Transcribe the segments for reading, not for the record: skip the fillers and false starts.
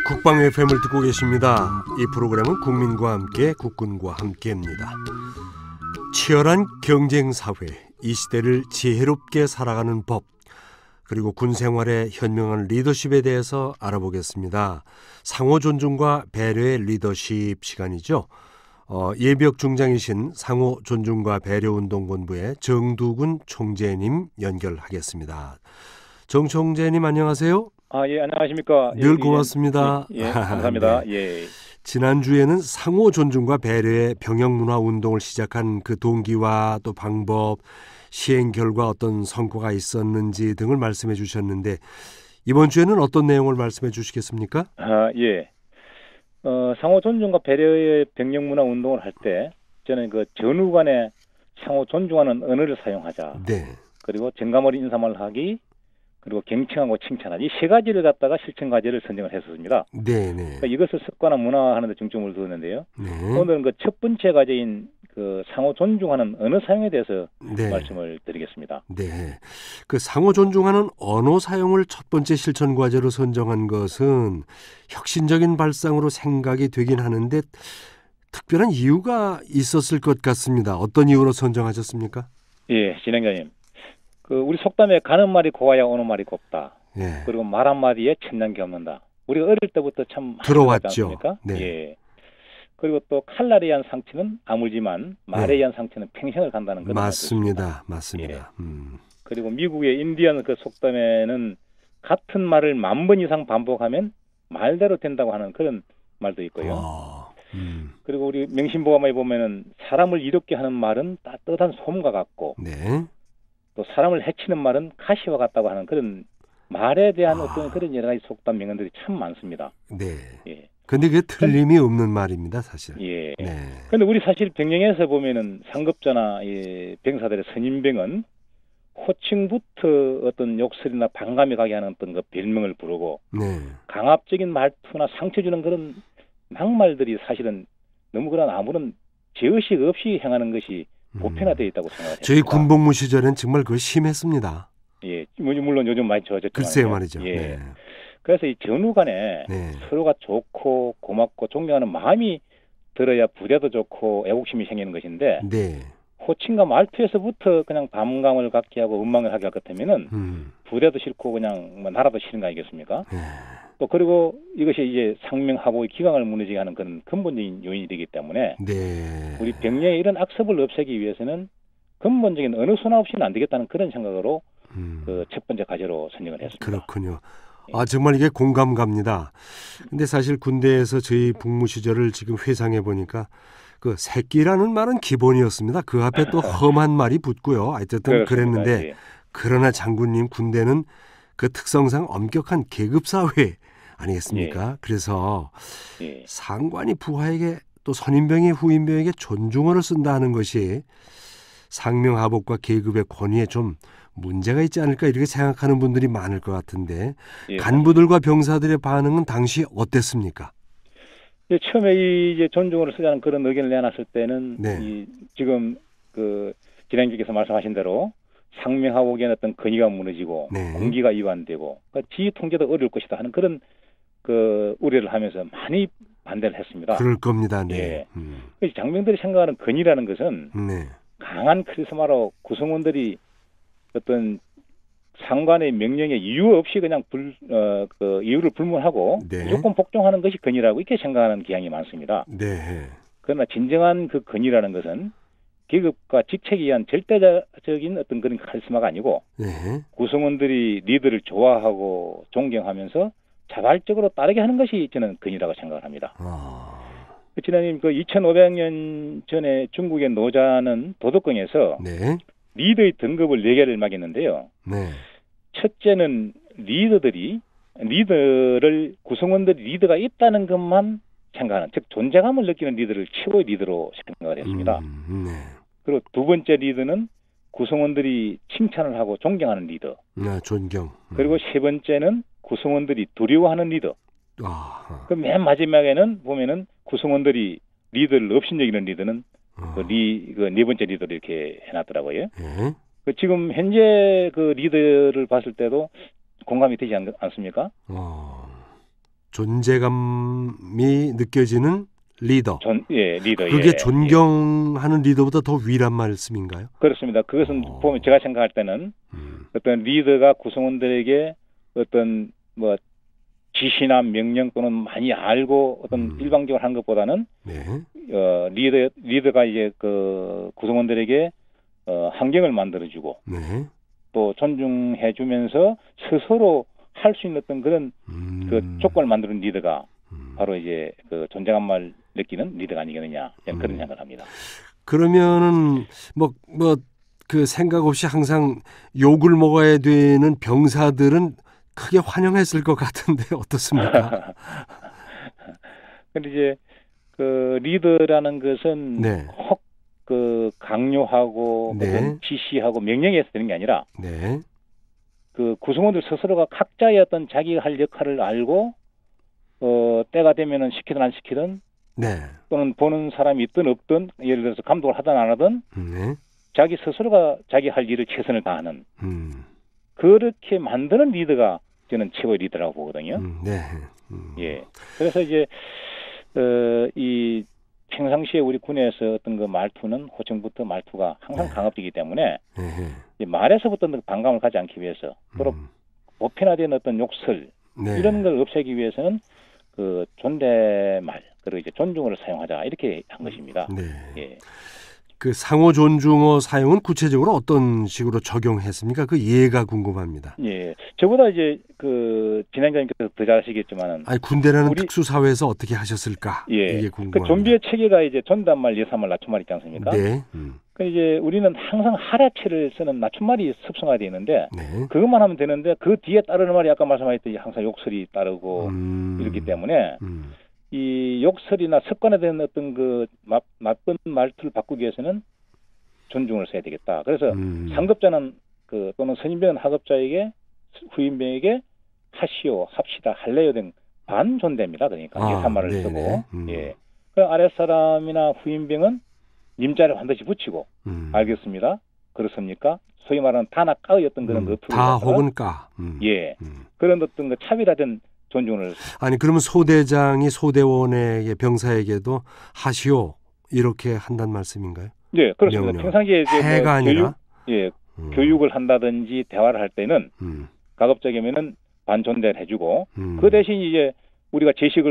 국방 FM을 듣고 계십니다. 이 프로그램은 국민과 함께 국군과 함께입니다. 치열한 경쟁 사회, 이 시대를 지혜롭게 살아가는 법, 그리고 군 생활의 현명한 리더십에 대해서 알아보겠습니다. 상호 존중과 배려의 리더십 시간이죠. 예비역 중장이신 상호 존중과 배려운동본부의 정두군 총재님 연결하겠습니다. 정 총재님 안녕하세요. 예, 안녕하십니까. 늘 고맙습니다. 감사합니다. 네. 예. 지난주에는 상호 존중과 배려의 병영문화 운동을 시작한 그 동기와 또 방법, 시행 결과 어떤 성과가 있었는지 등을 말씀해 주셨는데 이번 주에는 어떤 내용을 말씀해 주시겠습니까? 예. 상호 존중과 배려의 병영문화 운동을 할 때 저는 그 전후 간에 상호 존중하는 언어를 사용하자. 네. 그리고 정감 어린 인사말을 하기, 그리고 경청하고 칭찬하기, 이 세 가지를 갖다가 실천 과제를 선정을 했었습니다. 네, 네. 그러니까 이것을 습관화 문화하는 데 중점을 두었는데요. 네. 오늘은 그 첫 번째 과제인 그 상호 존중하는 언어 사용에 대해서 네. 말씀을 드리겠습니다. 네. 그 상호 존중하는 언어 사용을 첫 번째 실천 과제로 선정한 것은 혁신적인 발상으로 생각이 되긴 하는데 특별한 이유가 있었을 것 같습니다. 어떤 이유로 선정하셨습니까? 예, 진행자님. 그 우리 속담에 가는 말이 고와야 오는 말이 곱다. 예. 그리고 말 한마디에 천냥 게 없는다. 우리가 어릴 때부터 참 들어왔죠. 네. 네. 예. 그리고 또 칼날에 의한 상처는 아물지만 말에 의한 상처는 평생을 간다는 그런 맞습니다. 맞습니다. 예. 그리고 미국의 인디언 그 속담에는 같은 말을 10,000번 이상 반복하면 말대로 된다고 하는 그런 말도 있고요. 그리고 우리 명심보감에 보면은 사람을 이롭게 하는 말은 따뜻한 솜과 같고, 네. 또 사람을 해치는 말은 가시와 같다고 하는 그런 말에 대한 어떤 그런 여러 가지 속담 명언들이 참 많습니다. 네. 예. 근데 그게 틀림이 없는 말입니다, 사실. 예. 네. 근데 우리 사실 병영에서 보면은 상급자나 병사들의 선임병은 호칭부터 어떤 욕설이나 반감이 가게 하는 어떤 그 별명을 부르고, 네. 강압적인 말투나 상처 주는 그런 막말들이 사실은 너무 그런 아무런 죄의식 없이 행하는 것이 보편화되어 있다고 생각합니다. 저희 군복무 시절엔 정말 그거 심했습니다. 예, 물론 요즘 많이 좋아졌지만. 글쎄요 말이죠. 예. 네. 그래서 이 전후 간에 네. 서로가 좋고 고맙고 존경하는 마음이 들어야 부대도 좋고 애국심이 생기는 것인데, 네. 호칭과 말투에서부터 그냥 반감을 갖게 하고 원망을 하게 할 것 같으면은 부대도 싫고 그냥 뭐 나라도 싫은 거 아니겠습니까? 또 그리고 이것이 이제 상명하복의 기강을 무너지게 하는 그런 근본적인 요인이 되기 때문에 네. 우리 병력의 이런 악습을 없애기 위해서는 근본적인 어느 순화 없이는 안 되겠다는 그런 생각으로 그 첫 번째 과제로 선정을 했습니다. 그렇군요. 정말 이게 공감 갑니다. 근데 사실 군대에서 저희 복무 시절을 지금 회상해 보니까 그 새끼라는 말은 기본이었습니다. 그 앞에 또 험한 말이 붙고요. 어쨌든 그랬는데 예. 그러나 장군님 군대는 그 특성상 엄격한 계급 사회 아니겠습니까? 예. 그래서 예. 상관이 부하에게 또 선임병이 후임병에게 존중어를 쓴다는 것이 상명하복과 계급의 권위에 좀 문제가 있지 않을까 이렇게 생각하는 분들이 많을 것 같은데 예. 간부들과 병사들의 반응은 당시 어땠습니까? 처음에 이제 존중어를 쓰자는 그런 의견을 내놨을 때는 네. 지금 그 진행주께서 말씀하신 대로 상명하복의 어떤 권위가 무너지고 네. 공기가 이완되고 그러니까 지휘 통제도 어려울 것이다 하는 그런 그 우려를 하면서 많이 반대를 했습니다. 그럴 겁니다. 네. 예. 그래서 장병들이 생각하는 권위라는 것은 네. 강한 카리스마로 구성원들이 어떤 상관의 명령에 이유 없이 그냥 그 이유를 불문하고 네. 무조건 복종하는 것이 권위라고 이렇게 생각하는 경향이 많습니다. 네. 그러나 진정한 그 권위라는 것은 계급과 직책에 의한 절대적인 어떤 그런 카리스마가 아니고 네. 구성원들이 리더를 좋아하고 존경하면서 자발적으로 따르게 하는 것이 저는 권위라고 생각을 합니다. 지난님 그 2,500년 전에 중국의 노자는 도덕경에서 네. 리더의 등급을 4개를 매겼는데요. 네. 첫째는 리더를 구성원들이 리더가 있다는 것만 생각하는, 즉 존재감을 느끼는 리더를 최고의 리더로 생각을 했습니다. 네. 그리고 두 번째 리더는 구성원들이 칭찬을 하고 존경하는 리더. 존경. 그리고 세 번째는 구성원들이 두려워하는 리더. 그 맨 마지막에는 보면은 구성원들이 리더를 업신여기는 리더는 그 네 번째 리더를 이렇게 해놨더라고요. 그 지금 현재 그 리더를 봤을 때도 공감이 되지 않습니까? 존재감이 느껴지는 리더. 리더. 그게 존경하는 리더보다 더 위란 말씀인가요? 그렇습니다. 그것은 보면 제가 생각할 때는 어떤 리더가 구성원들에게 어떤 뭐 지시나 명령 또는 많이 알고 어떤 일방적으로 하는 것보다는 리더가 이제 그 구성원들에게 환경을 만들어주고 또 존중해주면서 스스로 할 수 있는 어떤 그런 그 조건을 만드는 리더가 바로 이제 그 존재감을 느끼는 리더가 아니겠느냐 그런 생각을 합니다. 그러면은 그 생각 없이 항상 욕을 먹어야 되는 병사들은 크게 환영했을 것 같은데 어떻습니까? 근데 이제 그 리더라는 것은 혹 그 강요하고 어떤 지시하고 명령해서 되는 게 아니라 그 구성원들 스스로가 각자의 어떤 자기가 할 역할을 알고 때가 되면은 시키든 안 시키든 또는 보는 사람이 있든 없든 예를 들어서 감독을 하든 안 하든 자기 스스로가 자기 할 일을 최선을 다하는 그렇게 만드는 리더가 저는 최고의 리더라고 보거든요. 예. 그래서 이제 이 평상시에 우리 군에서 어떤 그 말투는 호칭부터 말투가 항상 강압적이기 때문에 말에서부터 반감을 가지 않기 위해서 또 보편화된 어떤 욕설 이런 걸 없애기 위해서는 그 존댓말 그리고 이제 존중어를 사용하자 이렇게 한 것입니다. 예. 그 상호 존중어 사용은 구체적으로 어떤 식으로 적용했습니까? 그 예가 궁금합니다. 예, 저보다 이제 그 진행자님께서 더 잘 아시겠지만은 군대라는 특수 사회에서 어떻게 하셨을까? 이게 궁금합니다. 그 좀비의 체계가 이제 존댓말, 예사말, 낮춤말 있지 않습니까? 그 이제 우리는 항상 하라체를 쓰는 낮춤말이 습성화되어 있는데 그것만 하면 되는데 그 뒤에 따르는 말이 아까 말씀하셨듯이 항상 욕설이 따르고 이렇기 때문에. 이 욕설이나 습관에 대한 어떤 그 나쁜 말투를 바꾸기 위해서는 존중을 써야 되겠다. 그래서 상급자는 그 또는 선임병은 하급자에게 후임병에게 하시오, 합시다, 할래요 등 반존대입니다. 그러니까 예사말을 쓰고 예. 그 아랫사람이나 후임병은 님자를 반드시 붙이고 알겠습니다. 그렇습니까? 소위 말하는 다나 까의 어떤 그런 다 혹은 까. 예. 그런 어떤 그 차별화된 존중을 그러면 소대장이 소대원에게 병사에게도 하시오 이렇게 한다는 말씀인가요? 네, 그렇습니다. 평상시에 해가 아니라 교육을 한다든지 대화를 할 때는 가급적이면은 반존대를 해주고 그 대신 이제 우리가 제식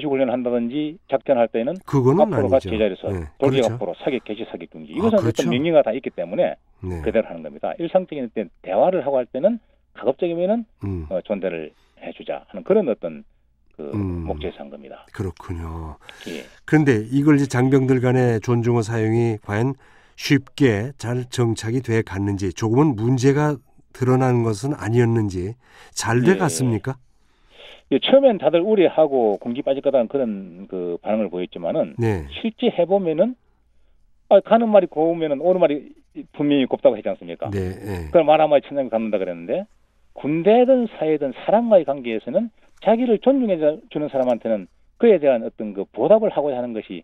훈련을 한다든지 작전할 때는 앞으로가 제자리에서 돌격 앞으로 사격 개시 사격 금지 이것은 어떤 명령가 다 있기 때문에 그대로 하는 겁니다. 일상적인 때 대화를 하고 할 때는 가급적이면은 존대를 해주자 하는 그런 어떤 그 목적에서 한 겁니다. 그렇군요. 예. 그런데 이걸 이제 장병들 간의 존중어 사용이 과연 쉽게 잘 정착이 돼 갔는지 조금은 문제가 드러나는 것은 아니었는지 잘 돼 갔습니까? 예, 처음엔 다들 우려하고 공기 빠질 거다는 그런 그 반응을 보였지만은 실제 해보면은 가는 말이 고우면은 오는 말이 분명히 곱다고 했지 않습니까? 그걸 말 한마디 천장에 갖는다 그랬는데 군대든 사회든 사람과의 관계에서는 자기를 존중해 주는 사람한테는 그에 대한 어떤 그 보답을 하고자 하는 것이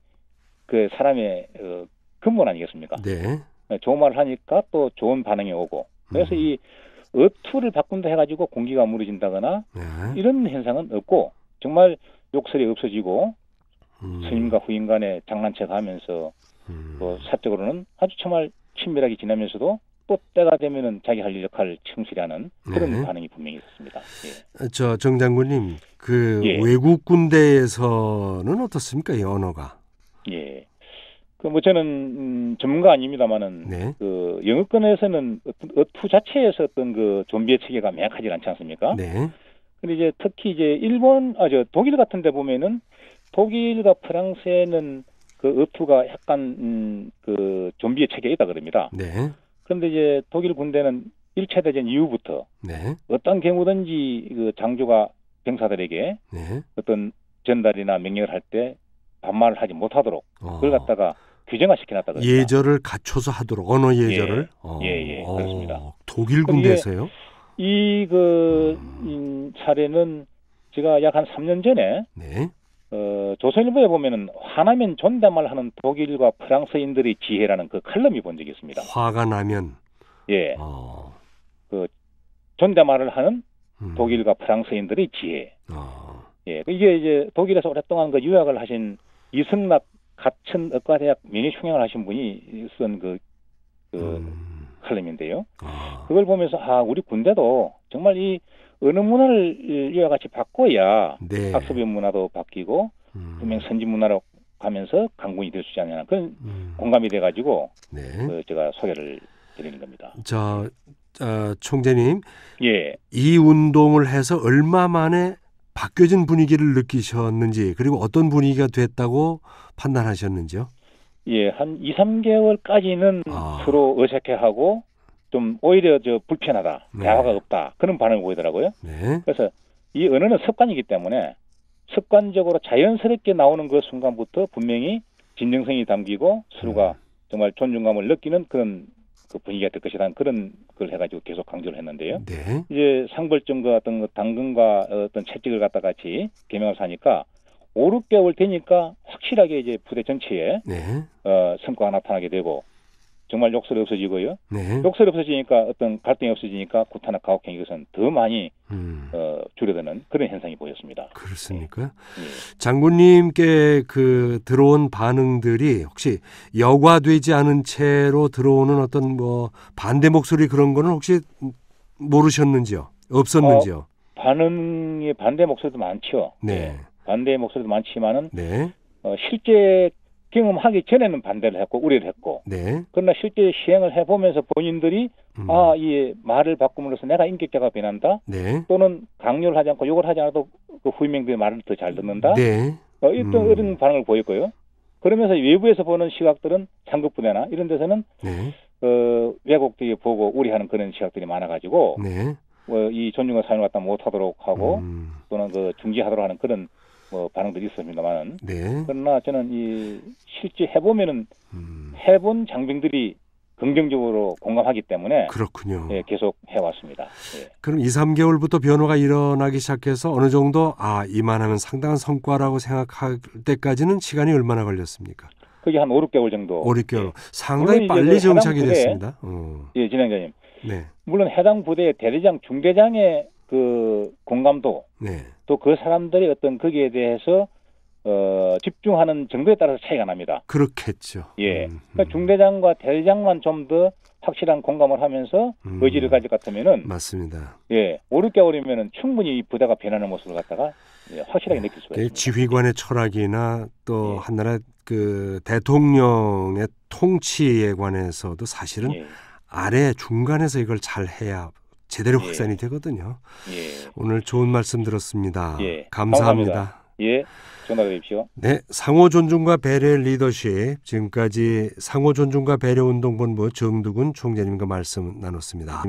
그 사람의 근본 아니겠습니까? 좋은 말을 하니까 또 좋은 반응이 오고 그래서 이 어투를 바꾼다 해가지고 공기가 무너진다거나 이런 현상은 없고 정말 욕설이 없어지고 선임과 후임 간에 장난쳐가면서 또 사적으로는 아주 정말 친밀하게 지내면서도 또 때가 되면은 자기 할 역할을 충실히 하는 그런 반응이 분명히 있었습니다. 예. 정 장군님, 외국 군대에서는 어떻습니까, 이 언어가? 예. 그 저는 전문가 아닙니다만은 그 영어권에서는 어떤 어투 자체에서 어떤 그 좀비의 체계가 명확하지 않지 않습니까? 근데 이제 특히 이제 독일 같은 데 보면은 독일과 프랑스에는 그 어투가 약간 그 좀비의 체계가 있다 그럽니다. 그런데 이제 독일 군대는 1차 대전 이후부터 어떤 경우든지 그 장교가 병사들에게 어떤 전달이나 명령을 할 때 반말을 하지 못하도록 그걸 갖다가 규정화 시켜놨다 그럽니다. 예절을 갖춰서 하도록 언어 예절을. 예, 그렇습니다. 독일 군대에서요? 이 사례는 제가 약 한 3년 전에 조선일보에 보면은 화나면 존댓말 하는 독일과 프랑스인들의 지혜라는 그 칼럼이 본 적이 있습니다. 화가 나면 그 존댓말을 하는 독일과 프랑스인들의 지혜. 예, 이게 이제 독일에서 오랫동안 그 유학을 하신 이승락 가천 의과대학 명예총장을 하신 분이 쓴 그 칼럼인데요. 그걸 보면서 우리 군대도 정말 이 어느 문화를 이와 같이 바꿔야 네. 학습의 문화도 바뀌고 분명 선진 문화로 가면서 강군이 될 수 있지 않느냐 그런 공감이 돼가지고 네. 제가 소개를 드리는 겁니다. 총재님, 예, 이 운동을 해서 얼마 만에 바뀌어진 분위기를 느끼셨는지 그리고 어떤 분위기가 됐다고 판단하셨는지요? 예, 한 2, 3개월까지는 서로 어색해하고 좀 오히려 불편하다, 네. 대화가 없다 그런 반응을 보이더라고요. 네. 그래서 이 언어는 습관이기 때문에 습관적으로 자연스럽게 나오는 그 순간부터 분명히 진정성이 담기고 서로가 정말 존중감을 느끼는 그런 그 분위기가 될 것이라는 그런 걸 해가지고 계속 강조를 했는데요. 네. 이제 상벌점과 어떤 당근과 어떤 채찍을 갖다 같이 개명을 하니까 5, 6개월 되니까 확실하게 이제 부대 전체에 네. 성과가 나타나게 되고 정말 욕설이 없어지고요. 네. 욕설이 없어지니까 어떤 갈등이 없어지니까 구타나 가혹행 이것은 더 많이 줄어드는 그런 현상이 보였습니다. 그렇습니까? 예. 장군님께 그 들어온 반응들이 혹시 여과되지 않은 채로 들어오는 어떤 뭐 반대 목소리 그런 거는 혹시 모르셨는지요? 없었는지요? 반응이 반대 목소리도 많죠. 네. 예. 반대 목소리도 많지만은 네. 실제 경험하기 전에는 반대를 했고 우려를 했고 네. 그러나 실제 시행을 해보면서 본인들이 이 말을 바꿈으로써 내가 인격자가 변한다. 네. 또는 강요를 하지 않고 욕을 하지 않아도 그 후임명들의 말을 더 잘 듣는다. 네. 이런 반응을 보였고요. 그러면서 외부에서 보는 시각들은 상급부대나 이런 데서는 네. 왜곡되게 보고 우려하는 그런 시각들이 많아가지고 네. 이 존중과 사용을 갖다 못하도록 하고 또는 그 중지하도록 하는 그런 반응들이 있습니다만 네. 그러나 저는 실제 해보면은 해본 장병들이 긍정적으로 공감하기 때문에 그렇군요. 예, 계속 해왔습니다. 예. 그럼 2, 3개월부터 변화가 일어나기 시작해서 어느 정도 이만하면 상당한 성과라고 생각할 때까지는 시간이 얼마나 걸렸습니까? 그게 한 5, 6개월 정도. 5, 6개월. 예. 상당히 빨리 정착이 부대, 됐습니다. 예, 진행자님. 네. 물론 해당 부대의 대대장, 중대장의 그 공감도 네. 또 그 사람들이 어떤 거기에 대해서 집중하는 정도에 따라서 차이가 납니다. 그렇겠죠. 예. 그러니까 중대장과 대대장만 좀 더 확실한 공감을 하면서 의지를 가질 것 같으면은 맞습니다. 예, 5, 6개월이면은 충분히 이 부대가 변하는 모습을 갖다가 확실하게 느낄 수가 있습니다. 지휘관의 철학이나 또 예. 한나라 그 대통령의 통치에 관해서도 사실은 예. 아래 중간에서 이걸 잘 해야 제대로 예. 확산이 되거든요. 예. 오늘 좋은 말씀 들었습니다. 예. 감사합니다. 예, 전화 드립시오. 네, 상호 존중과 배려의 리더십. 지금까지 상호 존중과 배려 운동본부 정두군 총재님과 말씀 나눴습니다.